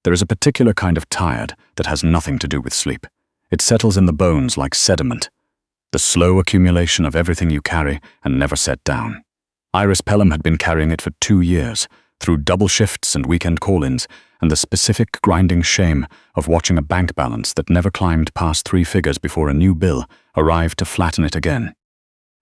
There is a particular kind of tired that has nothing to do with sleep. It settles in the bones like sediment, the slow accumulation of everything you carry and never set down. Iris Pelham had been carrying it for 2 years, through double shifts and weekend call-ins, and the specific grinding shame of watching a bank balance that never climbed past 3 figures before a new bill arrived to flatten it again.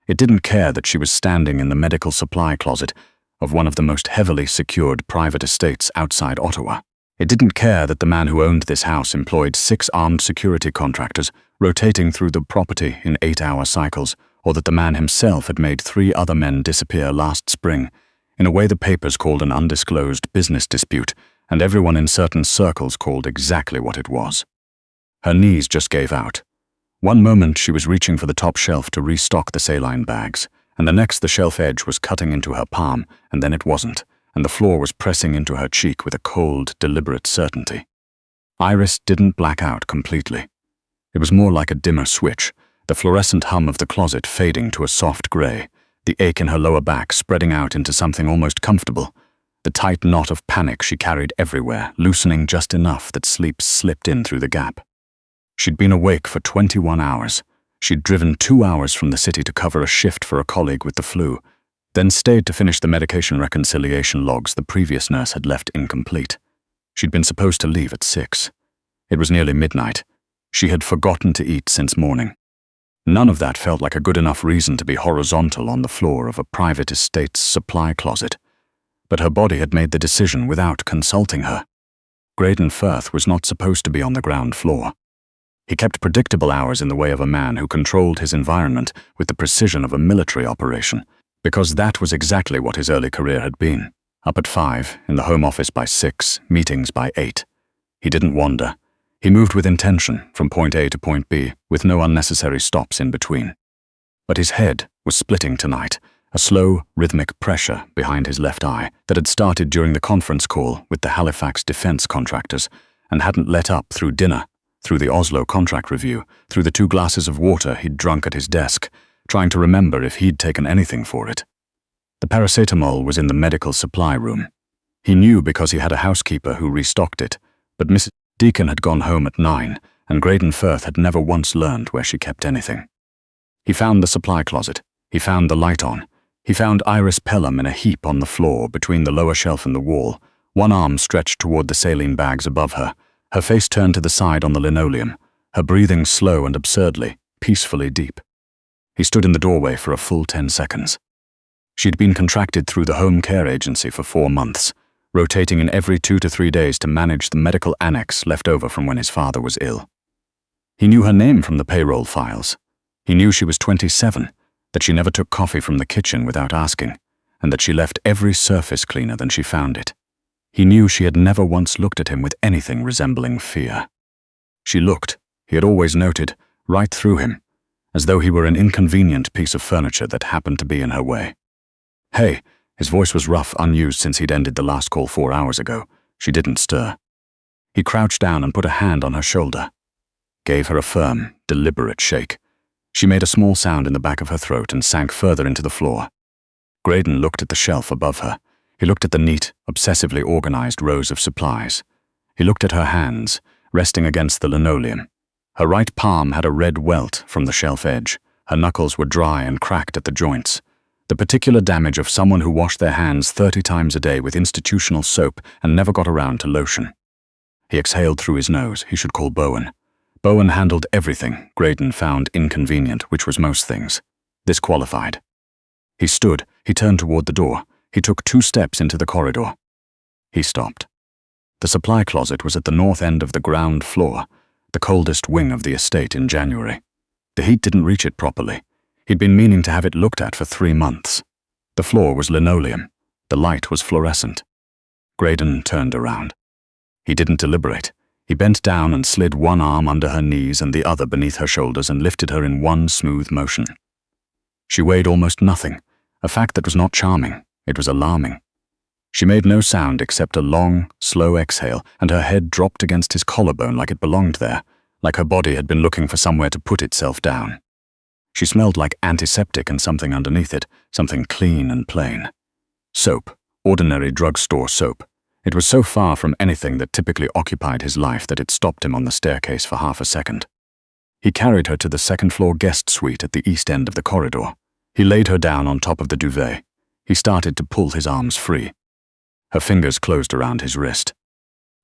It didn't care that she was standing in the medical supply closet of one of the most heavily secured private estates outside Ottawa. It didn't care that the man who owned this house employed 6 armed security contractors rotating through the property in 8-hour cycles, or that the man himself had made 3 other men disappear last spring, in a way the papers called an undisclosed business dispute, and everyone in certain circles called exactly what it was. Her knees just gave out. One moment she was reaching for the top shelf to restock the saline bags, and the next the shelf edge was cutting into her palm, and then it wasn't, and the floor was pressing into her cheek with a cold, deliberate certainty. Iris didn't black out completely. It was more like a dimmer switch, the fluorescent hum of the closet fading to a soft grey, the ache in her lower back spreading out into something almost comfortable, the tight knot of panic she carried everywhere, loosening just enough that sleep slipped in through the gap. She'd been awake for 21 hours. She'd driven 2 hours from the city to cover a shift for a colleague with the flu, then stayed to finish the medication reconciliation logs the previous nurse had left incomplete. She'd been supposed to leave at 6. It was nearly midnight. She had forgotten to eat since morning. None of that felt like a good enough reason to be horizontal on the floor of a private estate's supply closet. But her body had made the decision without consulting her. Graydon Firth was not supposed to be on the ground floor. He kept predictable hours in the way of a man who controlled his environment with the precision of a military operation, because that was exactly what his early career had been. Up at 5, in the Home Office by 6, meetings by 8. He didn't wander. He moved with intention from point A to point B, with no unnecessary stops in between. But his head was splitting tonight, a slow, rhythmic pressure behind his left eye that had started during the conference call with the Halifax defense contractors and hadn't let up through dinner, through the Oslo contract review, through the 2 glasses of water he'd drunk at his desk, trying to remember if he'd taken anything for it. The paracetamol was in the medical supply room. He knew because he had a housekeeper who restocked it, but Mrs. Deacon had gone home at 9, and Graydon Firth had never once learned where she kept anything. He found the supply closet. He found the light on. He found Iris Pelham in a heap on the floor between the lower shelf and the wall, one arm stretched toward the saline bags above her, her face turned to the side on the linoleum, her breathing slow and absurdly, peacefully deep. He stood in the doorway for a full 10 seconds. She'd been contracted through the home care agency for 4 months, rotating in every 2 to 3 days to manage the medical annex left over from when his father was ill. He knew her name from the payroll files. He knew she was 27, that she never took coffee from the kitchen without asking, and that she left every surface cleaner than she found it. He knew she had never once looked at him with anything resembling fear. She looked, he had always noted, right through him, as though he were an inconvenient piece of furniture that happened to be in her way. "Hey," his voice was rough, unused since he'd ended the last call 4 hours ago. She didn't stir. He crouched down and put a hand on her shoulder. Gave her a firm, deliberate shake. She made a small sound in the back of her throat and sank further into the floor. Graydon looked at the shelf above her. He looked at the neat, obsessively organized rows of supplies. He looked at her hands, resting against the linoleum. Her right palm had a red welt from the shelf edge. Her knuckles were dry and cracked at the joints. The particular damage of someone who washed their hands 30 times a day with institutional soap and never got around to lotion. He exhaled through his nose. He should call Bowen. Bowen handled everything Graydon found inconvenient, which was most things. This qualified. He stood. He turned toward the door. He took 2 steps into the corridor. He stopped. The supply closet was at the north end of the ground floor, the coldest wing of the estate in January. The heat didn't reach it properly. He'd been meaning to have it looked at for 3 months. The floor was linoleum. The light was fluorescent. Graydon turned around. He didn't deliberate. He bent down and slid one arm under her knees and the other beneath her shoulders and lifted her in one smooth motion. She weighed almost nothing, a fact that was not charming. It was alarming. She made no sound except a long, slow exhale, and her head dropped against his collarbone like it belonged there, like her body had been looking for somewhere to put itself down. She smelled like antiseptic and something underneath it, something clean and plain. Soap, ordinary drugstore soap. It was so far from anything that typically occupied his life that it stopped him on the staircase for half a second. He carried her to the second-floor guest suite at the east end of the corridor. He laid her down on top of the duvet. He started to pull his arms free. Her fingers closed around his wrist.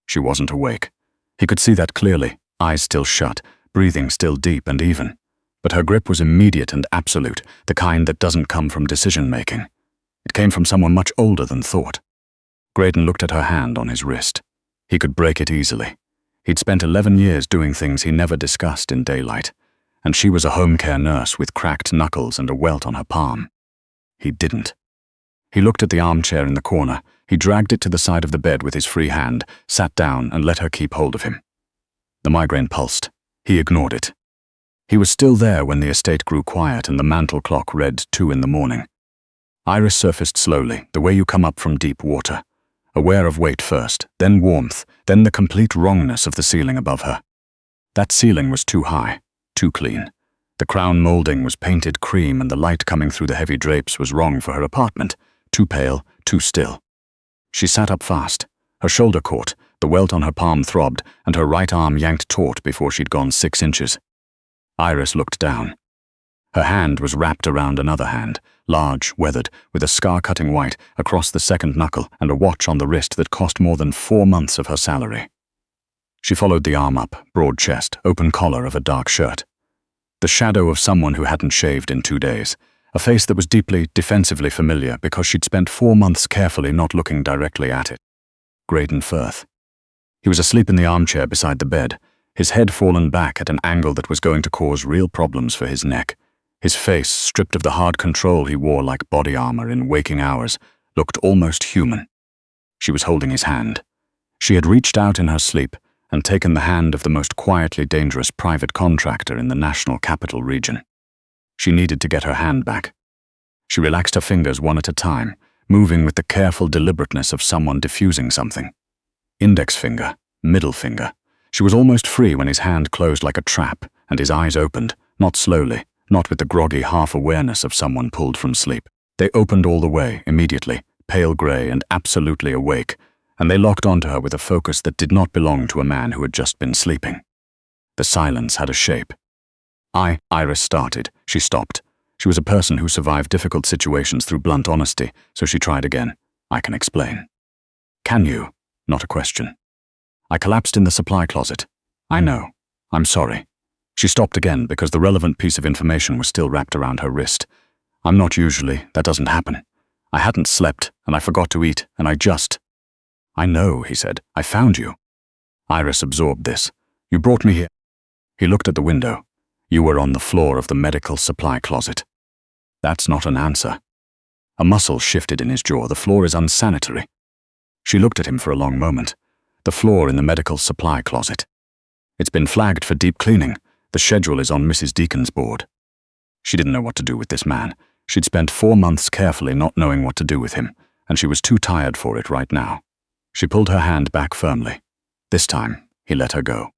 She wasn't awake. He could see that clearly, eyes still shut, breathing still deep and even. But her grip was immediate and absolute, the kind that doesn't come from decision-making. It came from someone much older than thought. Graydon looked at her hand on his wrist. He could break it easily. He'd spent 11 years doing things he never discussed in daylight, and she was a home care nurse with cracked knuckles and a welt on her palm. He didn't. He looked at the armchair in the corner. He dragged it to the side of the bed with his free hand, sat down and let her keep hold of him. The migraine pulsed. He ignored it. He was still there when the estate grew quiet and the mantel clock read 2 in the morning. Iris surfaced slowly, the way you come up from deep water. Aware of weight first, then warmth, then the complete wrongness of the ceiling above her. That ceiling was too high, too clean. The crown molding was painted cream and the light coming through the heavy drapes was wrong for her apartment, too pale, too still. She sat up fast. Her shoulder caught, the welt on her palm throbbed, and her right arm yanked taut before she'd gone 6 inches. Iris looked down. Her hand was wrapped around another hand, large, weathered, with a scar cutting white across the second knuckle and a watch on the wrist that cost more than 4 months of her salary. She followed the arm up, broad chest, open collar of a dark shirt. The shadow of someone who hadn't shaved in 2 days, a face that was deeply, defensively familiar because she'd spent 4 months carefully not looking directly at it. Graydon Firth. He was asleep in the armchair beside the bed, his head fallen back at an angle that was going to cause real problems for his neck. His face, stripped of the hard control he wore like body armor in waking hours, looked almost human. She was holding his hand. She had reached out in her sleep and taken the hand of the most quietly dangerous private contractor in the national capital region. She needed to get her hand back. She relaxed her fingers one at a time, moving with the careful deliberateness of someone diffusing something. Index finger, middle finger. She was almost free when his hand closed like a trap and his eyes opened, not slowly, not with the groggy half-awareness of someone pulled from sleep. They opened all the way, immediately, pale grey and absolutely awake, and they locked onto her with a focus that did not belong to a man who had just been sleeping. The silence had a shape. Iris started. She stopped. She was a person who survived difficult situations through blunt honesty, so she tried again. I can explain. Can you? Not a question. I collapsed in the supply closet. I know. I'm sorry. She stopped again because the relevant piece of information was still wrapped around her wrist. I'm not usually, that doesn't happen. I hadn't slept, and I forgot to eat, and I know, he said. I found you. Iris absorbed this. You brought me here. He looked at the window. You were on the floor of the medical supply closet. That's not an answer. A muscle shifted in his jaw. The floor is unsanitary. She looked at him for a long moment. The floor in the medical supply closet. It's been flagged for deep cleaning. The schedule is on Mrs. Deacon's board. She didn't know what to do with this man. She'd spent 4 months carefully not knowing what to do with him, and she was too tired for it right now. She pulled her hand back firmly. This time, he let her go.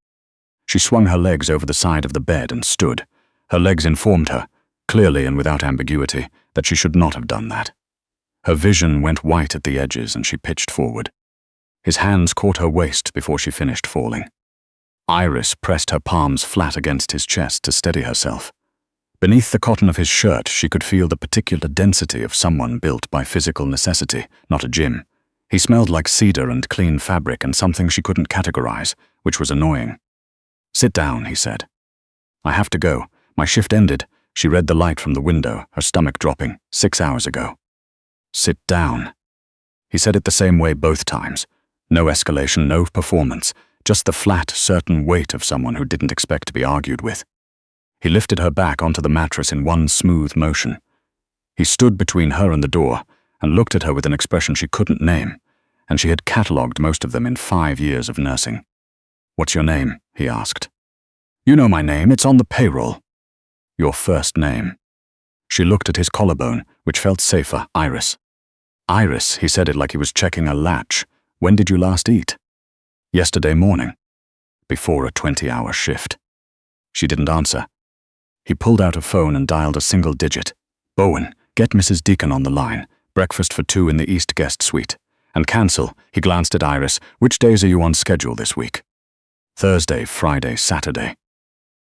She swung her legs over the side of the bed and stood. Her legs informed her, clearly and without ambiguity, that she should not have done that. Her vision went white at the edges and she pitched forward. His hands caught her waist before she finished falling. Iris pressed her palms flat against his chest to steady herself. Beneath the cotton of his shirt, she could feel the particular density of someone built by physical necessity, not a gym. He smelled like cedar and clean fabric and something she couldn't categorize, which was annoying. Sit down, he said. I have to go. My shift ended. She read the light from the window, her stomach dropping, 6 hours ago. Sit down. He said it the same way both times. No escalation, no performance. Just the flat, certain weight of someone who didn't expect to be argued with. He lifted her back onto the mattress in one smooth motion. He stood between her and the door and looked at her with an expression she couldn't name, and she had catalogued most of them in 5 years of nursing. What's your name? He asked. You know my name, it's on the payroll. Your first name. She looked at his collarbone, which felt safer, Iris. Iris, he said it like he was checking a latch. When did you last eat? Yesterday morning, before a 20-hour shift. She didn't answer. He pulled out a phone and dialed a single digit. Bowen, get Mrs. Deacon on the line. Breakfast for 2 in the East Guest Suite. And cancel, he glanced at Iris. Which days are you on schedule this week? Thursday, Friday, Saturday.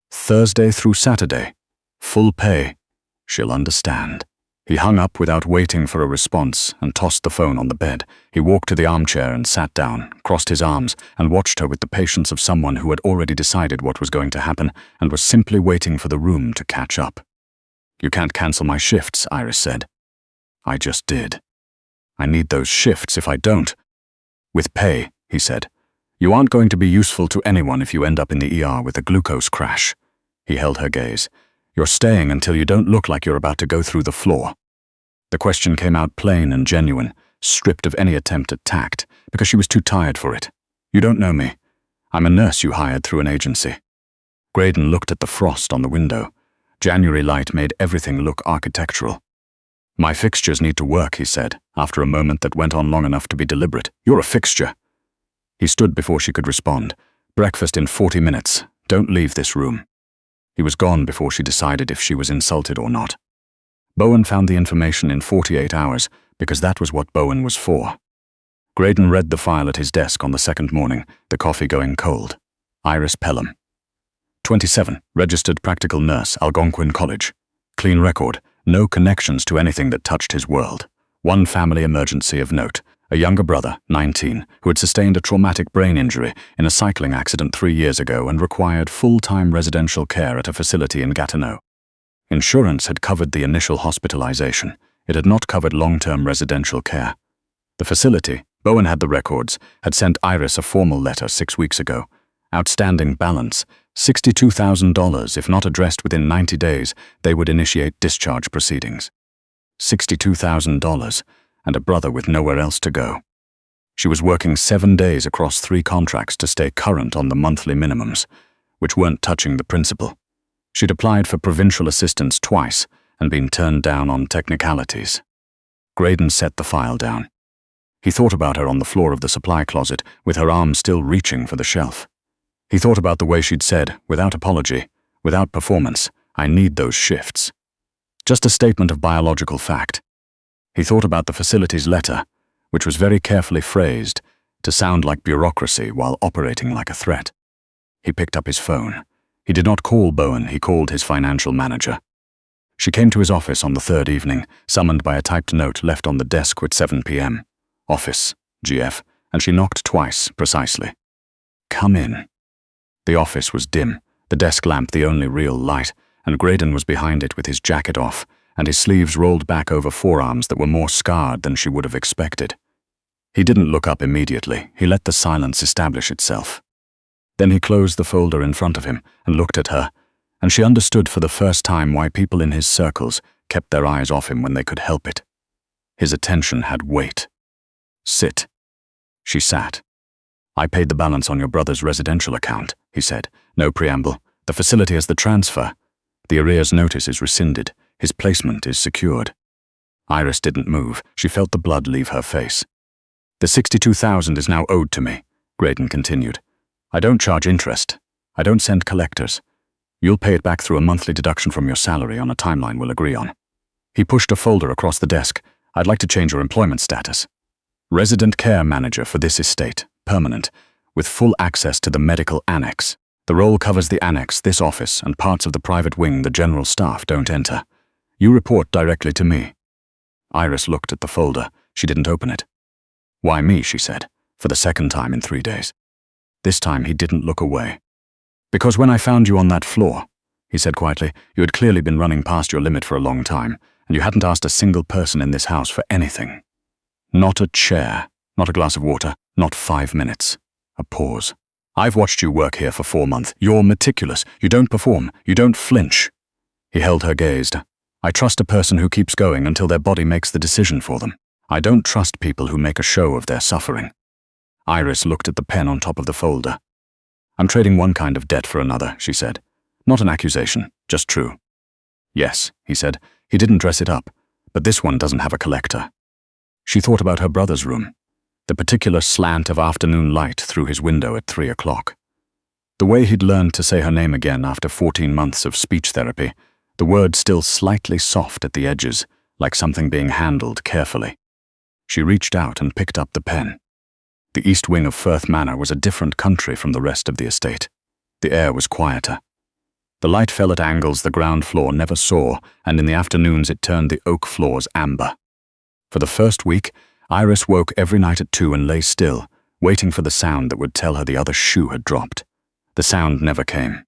Thursday through Saturday. Full pay. She'll understand. He hung up without waiting for a response and tossed the phone on the bed. He walked to the armchair and sat down, crossed his arms, and watched her with the patience of someone who had already decided what was going to happen and was simply waiting for the room to catch up. You can't cancel my shifts, Iris said. I just did. I need those shifts if I don't. With pay, he said. You aren't going to be useful to anyone if you end up in the ER with a glucose crash. He held her gaze. You're staying until you don't look like you're about to go through the floor. The question came out plain and genuine, stripped of any attempt at tact, because she was too tired for it. You don't know me. I'm a nurse you hired through an agency. Graydon looked at the frost on the window. January light made everything look architectural. My fixtures need to work, he said, after a moment that went on long enough to be deliberate. You're a fixture. He stood before she could respond. Breakfast in 40 minutes. Don't leave this room. He was gone before she decided if she was insulted or not. Bowen found the information in 48 hours, because that was what Bowen was for. Graydon read the file at his desk on the second morning, the coffee going cold. Iris Pelham. 27, registered practical nurse, Algonquin College. Clean record, no connections to anything that touched his world. One family emergency of note. A younger brother, 19, who had sustained a traumatic brain injury in a cycling accident 3 years ago and required full-time residential care at a facility in Gatineau. Insurance had covered the initial hospitalization. It had not covered long-term residential care. The facility, Bowen had the records, had sent Iris a formal letter 6 weeks ago. Outstanding balance, $62,000. If not addressed within 90 days, they would initiate discharge proceedings. $62,000. And a brother with nowhere else to go. She was working 7 days across 3 contracts to stay current on the monthly minimums, which weren't touching the principal. She'd applied for provincial assistance twice and been turned down on technicalities. Graydon set the file down. He thought about her on the floor of the supply closet, with her arm still reaching for the shelf. He thought about the way she'd said, without apology, without performance, I need those shifts. Just a statement of biological fact. He thought about the facility's letter, which was very carefully phrased to sound like bureaucracy while operating like a threat. He picked up his phone. He did not call Bowen, he called his financial manager. She came to his office on the 3rd evening, summoned by a typed note left on the desk at 7 p.m. Office, GF, and she knocked twice, precisely. Come in. The office was dim, the desk lamp the only real light, and Graydon was behind it with his jacket off, and his sleeves rolled back over forearms that were more scarred than she would have expected. He didn't look up immediately. He let the silence establish itself. Then he closed the folder in front of him and looked at her, and she understood for the first time why people in his circles kept their eyes off him when they could help it. His attention had weight. Sit. She sat. I paid the balance on your brother's residential account, he said. No preamble. The facility has the transfer. The arrears notice is rescinded. His placement is secured. Iris didn't move. She felt the blood leave her face. The $62,000 is now owed to me, Graydon continued. I don't charge interest. I don't send collectors. You'll pay it back through a monthly deduction from your salary on a timeline we'll agree on. He pushed a folder across the desk. I'd like to change your employment status. Resident care manager for this estate, permanent, with full access to the medical annex. The role covers the annex, this office, and parts of the private wing the general staff don't enter. You report directly to me. Iris looked at the folder. She didn't open it. Why me, she said, for the second time in 3 days. This time he didn't look away. Because when I found you on that floor, he said quietly, you had clearly been running past your limit for a long time, and you hadn't asked a single person in this house for anything. Not a chair, not a glass of water, not 5 minutes. A pause. I've watched you work here for 4 months. You're meticulous. You don't perform. You don't flinch. He held her gazed. I trust a person who keeps going until their body makes the decision for them. I don't trust people who make a show of their suffering. Iris looked at the pen on top of the folder. I'm trading one kind of debt for another, she said. Not an accusation, just true. Yes, he said. He didn't dress it up, but this one doesn't have a collector. She thought about her brother's room, the particular slant of afternoon light through his window at 3 o'clock. The way he'd learned to say her name again after 14 months of speech therapy, the word still slightly soft at the edges, like something being handled carefully. She reached out and picked up the pen. The east wing of Firth Manor was a different country from the rest of the estate. The air was quieter. The light fell at angles the ground floor never saw, and in the afternoons it turned the oak floors amber. For the first week, Iris woke every night at 2 and lay still, waiting for the sound that would tell her the other shoe had dropped. The sound never came.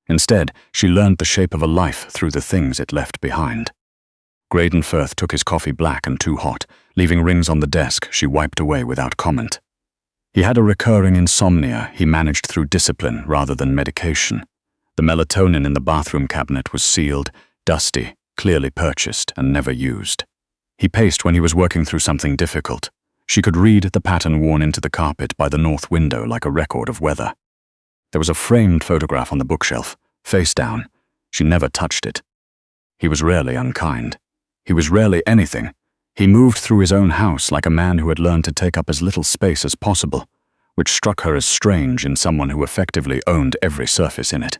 Instead, she learned the shape of a life through the things it left behind. Graydon Firth took his coffee black and too hot, leaving rings on the desk she wiped away without comment. He had a recurring insomnia he managed through discipline rather than medication. The melatonin in the bathroom cabinet was sealed, dusty, clearly purchased, and never used. He paced when he was working through something difficult. She could read the pattern worn into the carpet by the north window like a record of weather. There was a framed photograph on the bookshelf, face down. She never touched it. He was rarely unkind. He was rarely anything. He moved through his own house like a man who had learned to take up as little space as possible, which struck her as strange in someone who effectively owned every surface in it.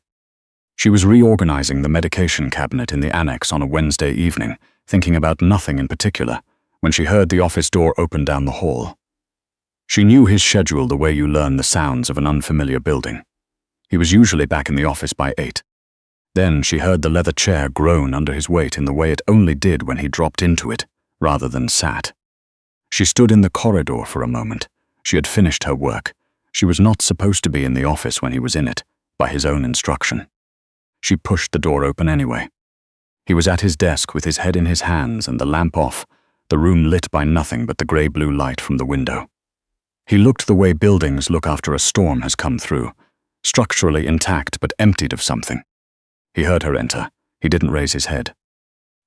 She was reorganizing the medication cabinet in the annex on a Wednesday evening, thinking about nothing in particular, when she heard the office door open down the hall. She knew his schedule the way you learn the sounds of an unfamiliar building. He was usually back in the office by 8. Then she heard the leather chair groan under his weight in the way it only did when he dropped into it, rather than sat. She stood in the corridor for a moment. She had finished her work. She was not supposed to be in the office when he was in it, by his own instruction. She pushed the door open anyway. He was at his desk with his head in his hands and the lamp off, the room lit by nothing but the grey-blue light from the window. He looked the way buildings look after a storm has come through, structurally intact but emptied of something. He heard her enter. He didn't raise his head.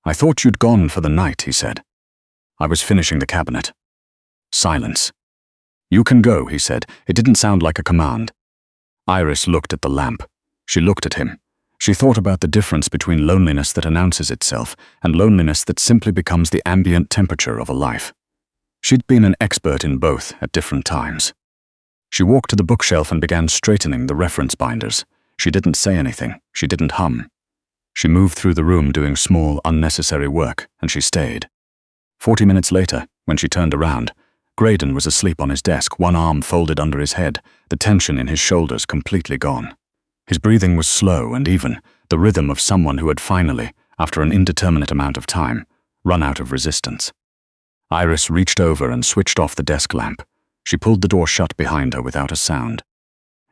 "I thought you'd gone for the night," he said. "I was finishing the cabinet." Silence. "You can go," he said. It didn't sound like a command. Iris looked at the lamp. She looked at him. She thought about the difference between loneliness that announces itself and loneliness that simply becomes the ambient temperature of a life. She'd been an expert in both at different times. She walked to the bookshelf and began straightening the reference binders. She didn't say anything. She didn't hum. She moved through the room doing small, unnecessary work, and she stayed. 40 minutes later, when she turned around, Graydon was asleep on his desk, one arm folded under his head, the tension in his shoulders completely gone. His breathing was slow and even, the rhythm of someone who had finally, after an indeterminate amount of time, run out of resistance. Iris reached over and switched off the desk lamp. She pulled the door shut behind her without a sound.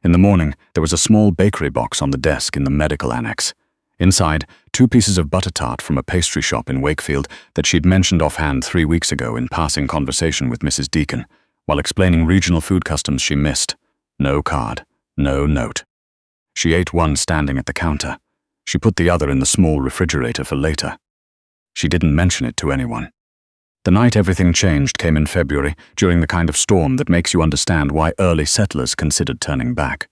In the morning, there was a small bakery box on the desk in the medical annex. Inside, 2 pieces of butter tart from a pastry shop in Wakefield that she'd mentioned offhand 3 weeks ago in passing conversation with Mrs. Deacon, while explaining regional food customs she missed. No card, no note. She ate one standing at the counter. She put the other in the small refrigerator for later. She didn't mention it to anyone. The night everything changed came in February, during the kind of storm that makes you understand why early settlers considered turning back.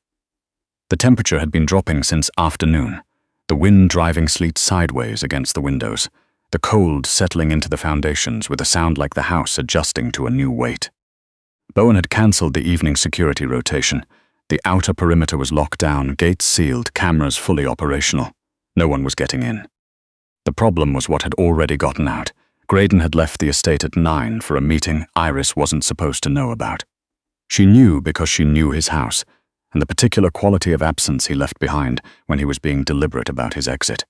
The temperature had been dropping since afternoon, the wind driving sleet sideways against the windows, the cold settling into the foundations with a sound like the house adjusting to a new weight. Bowen had cancelled the evening security rotation. The outer perimeter was locked down, gates sealed, cameras fully operational. No one was getting in. The problem was what had already gotten out. Graydon had left the estate at 9 for a meeting Iris wasn't supposed to know about. She knew because she knew his house, and the particular quality of absence he left behind when he was being deliberate about his exit.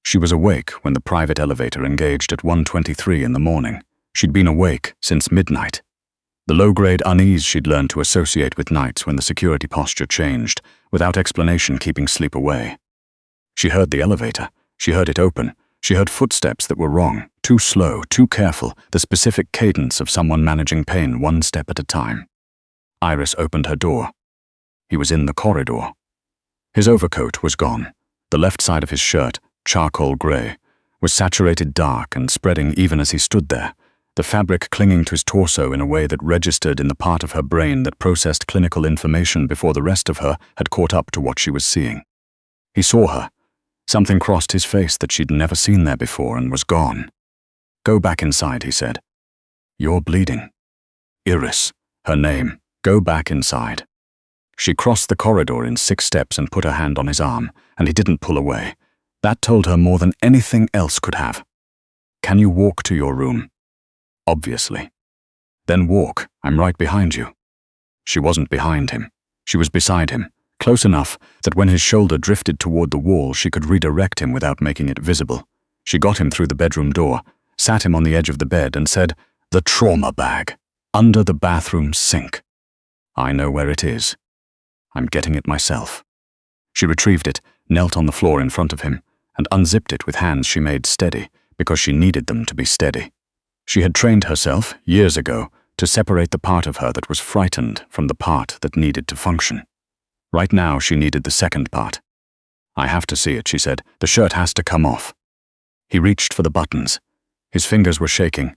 She was awake when the private elevator engaged at 1:23 in the morning. She'd been awake since midnight. The low-grade unease she'd learned to associate with nights when the security posture changed, without explanation keeping sleep away. She heard the elevator. She heard it open. She heard footsteps that were wrong, too slow, too careful, the specific cadence of someone managing pain one step at a time. Iris opened her door. He was in the corridor. His overcoat was gone. The left side of his shirt, charcoal grey, was saturated dark and spreading even as he stood there, the fabric clinging to his torso in a way that registered in the part of her brain that processed clinical information before the rest of her had caught up to what she was seeing. He saw her. Something crossed his face that she'd never seen there before and was gone. "Go back inside," he said. "You're bleeding." Iris, her name. Go back inside. She crossed the corridor in 6 steps and put her hand on his arm, and he didn't pull away. That told her more than anything else could have. "Can you walk to your room?" Obviously. Then walk. I'm right behind you. She wasn't behind him. She was beside him, close enough that when his shoulder drifted toward the wall, she could redirect him without making it visible. She got him through the bedroom door, sat him on the edge of the bed, and said, "The trauma bag, under the bathroom sink. I know where it is. I'm getting it myself." She retrieved it, knelt on the floor in front of him, and unzipped it with hands she made steady, because she needed them to be steady. She had trained herself, years ago, to separate the part of her that was frightened from the part that needed to function. Right now, she needed the second part. "I have to see it," she said. "The shirt has to come off." He reached for the buttons. His fingers were shaking,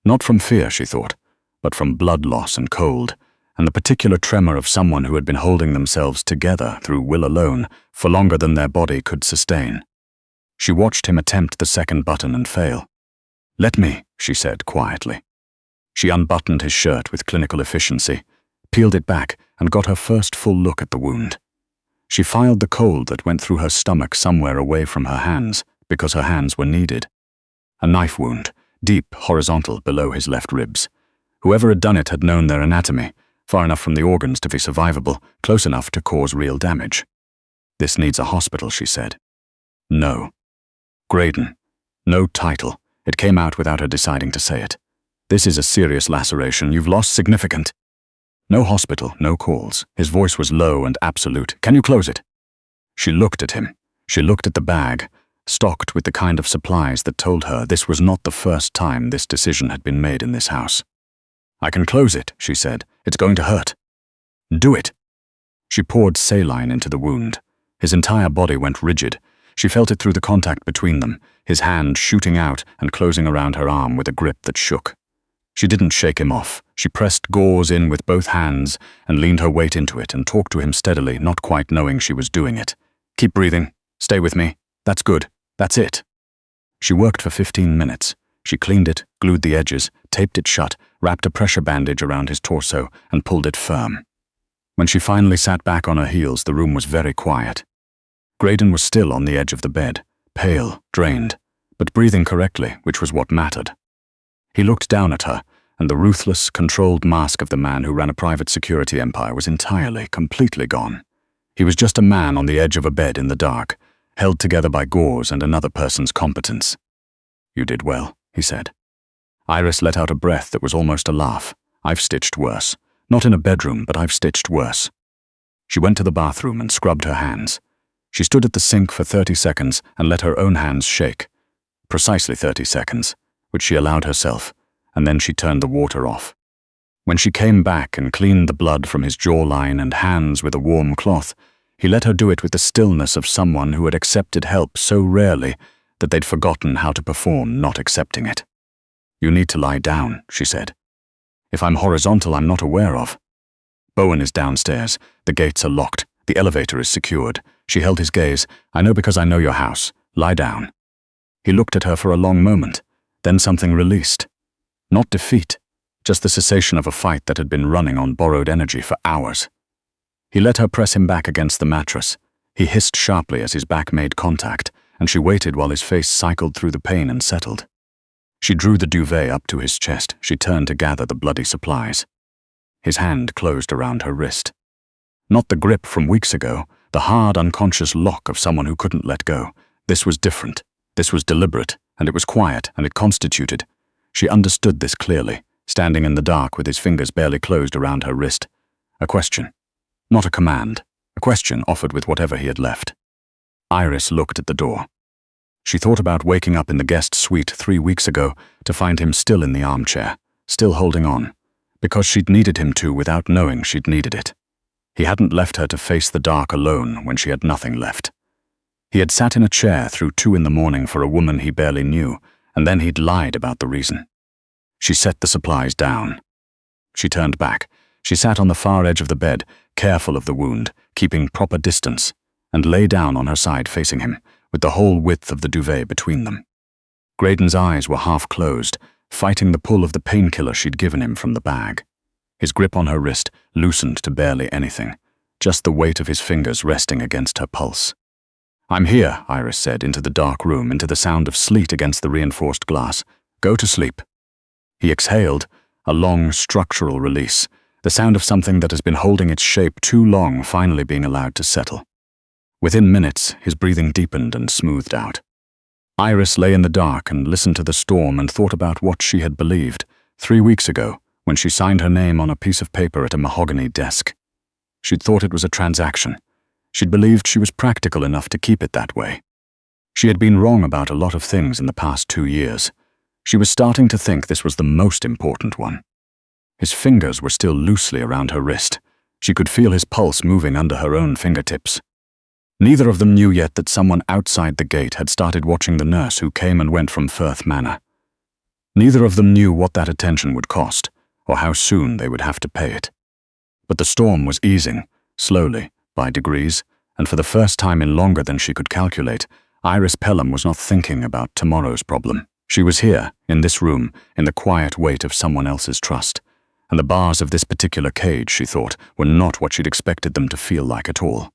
not from fear, she thought, but from blood loss and cold, and the particular tremor of someone who had been holding themselves together through will alone for longer than their body could sustain. She watched him attempt the second button and fail. "Let me," she said quietly. She unbuttoned his shirt with clinical efficiency, peeled it back, and got her first full look at the wound. She filed the cold that went through her stomach somewhere away from her hands, because her hands were needed. A knife wound, deep, horizontal, below his left ribs. Whoever had done it had known their anatomy, far enough from the organs to be survivable, close enough to cause real damage. "This needs a hospital," she said. "No." Graydon. No title. It came out without her deciding to say it. "This is a serious laceration. You've lost significant." "No hospital, no calls." His voice was low and absolute. "Can you close it?" She looked at him. She looked at the bag, stocked with the kind of supplies that told her this was not the first time this decision had been made in this house. "I can close it," she said. "It's going to hurt." "Do it." She poured saline into the wound. His entire body went rigid. She felt it through the contact between them, his hand shooting out and closing around her arm with a grip that shook. She didn't shake him off. She pressed gauze in with both hands and leaned her weight into it and talked to him steadily, not quite knowing she was doing it. "Keep breathing. Stay with me. That's good. That's it." She worked for 15 minutes. She cleaned it, glued the edges, taped it shut, wrapped a pressure bandage around his torso, and pulled it firm. When she finally sat back on her heels, the room was very quiet. Graydon was still on the edge of the bed, pale, drained, but breathing correctly, which was what mattered. He looked down at her, and the ruthless, controlled mask of the man who ran a private security empire was entirely, completely gone. He was just a man on the edge of a bed in the dark, held together by gauze and another person's competence. "You did well," he said. Iris let out a breath that was almost a laugh. "I've stitched worse. Not in a bedroom, but I've stitched worse." She went to the bathroom and scrubbed her hands. She stood at the sink for 30 seconds and let her own hands shake. Precisely 30 seconds, which she allowed herself, and then she turned the water off. When she came back and cleaned the blood from his jawline and hands with a warm cloth, he let her do it with the stillness of someone who had accepted help so rarely that they'd forgotten how to perform not accepting it. "You need to lie down," she said. "If I'm horizontal, I'm not aware of." "Bowen is downstairs. The gates are locked. The elevator is secured." She held his gaze. "I know because I know your house. Lie down." He looked at her for a long moment. Then something released. Not defeat, just the cessation of a fight that had been running on borrowed energy for hours. He let her press him back against the mattress. He hissed sharply as his back made contact, and she waited while his face cycled through the pain and settled. She drew the duvet up to his chest. She turned to gather the bloody supplies. His hand closed around her wrist. Not the grip from weeks ago, the hard, unconscious lock of someone who couldn't let go. This was different. This was deliberate, and it was quiet, and it constituted. She understood this clearly, standing in the dark with his fingers barely closed around her wrist. A question. Not a command. A question offered with whatever he had left. Iris looked at the door. She thought about waking up in the guest suite 3 weeks ago to find him still in the armchair, still holding on, because she'd needed him to without knowing she'd needed it. He hadn't left her to face the dark alone when she had nothing left. He had sat in a chair through 2 in the morning for a woman he barely knew, and then he'd lied about the reason. She set the supplies down. She turned back. She sat on the far edge of the bed, careful of the wound, keeping proper distance, and lay down on her side facing him, with the whole width of the duvet between them. Graydon's eyes were half closed, fighting the pull of the painkiller she'd given him from the bag. His grip on her wrist loosened to barely anything, just the weight of his fingers resting against her pulse. "I'm here," Iris said, into the dark room, into the sound of sleet against the reinforced glass. "Go to sleep." He exhaled, a long structural release, the sound of something that has been holding its shape too long finally being allowed to settle. Within minutes, his breathing deepened and smoothed out. Iris lay in the dark and listened to the storm and thought about what she had believed 3 weeks ago when she signed her name on a piece of paper at a mahogany desk. She'd thought it was a transaction. She'd believed she was practical enough to keep it that way. She had been wrong about a lot of things in the past 2 years. She was starting to think this was the most important one. His fingers were still loosely around her wrist. She could feel his pulse moving under her own fingertips. Neither of them knew yet that someone outside the gate had started watching the nurse who came and went from Firth Manor. Neither of them knew what that attention would cost, or how soon they would have to pay it. But the storm was easing, slowly, by degrees, and for the first time in longer than she could calculate, Iris Pelham was not thinking about tomorrow's problem. She was here, in this room, in the quiet weight of someone else's trust, and the bars of this particular cage, she thought, were not what she'd expected them to feel like at all.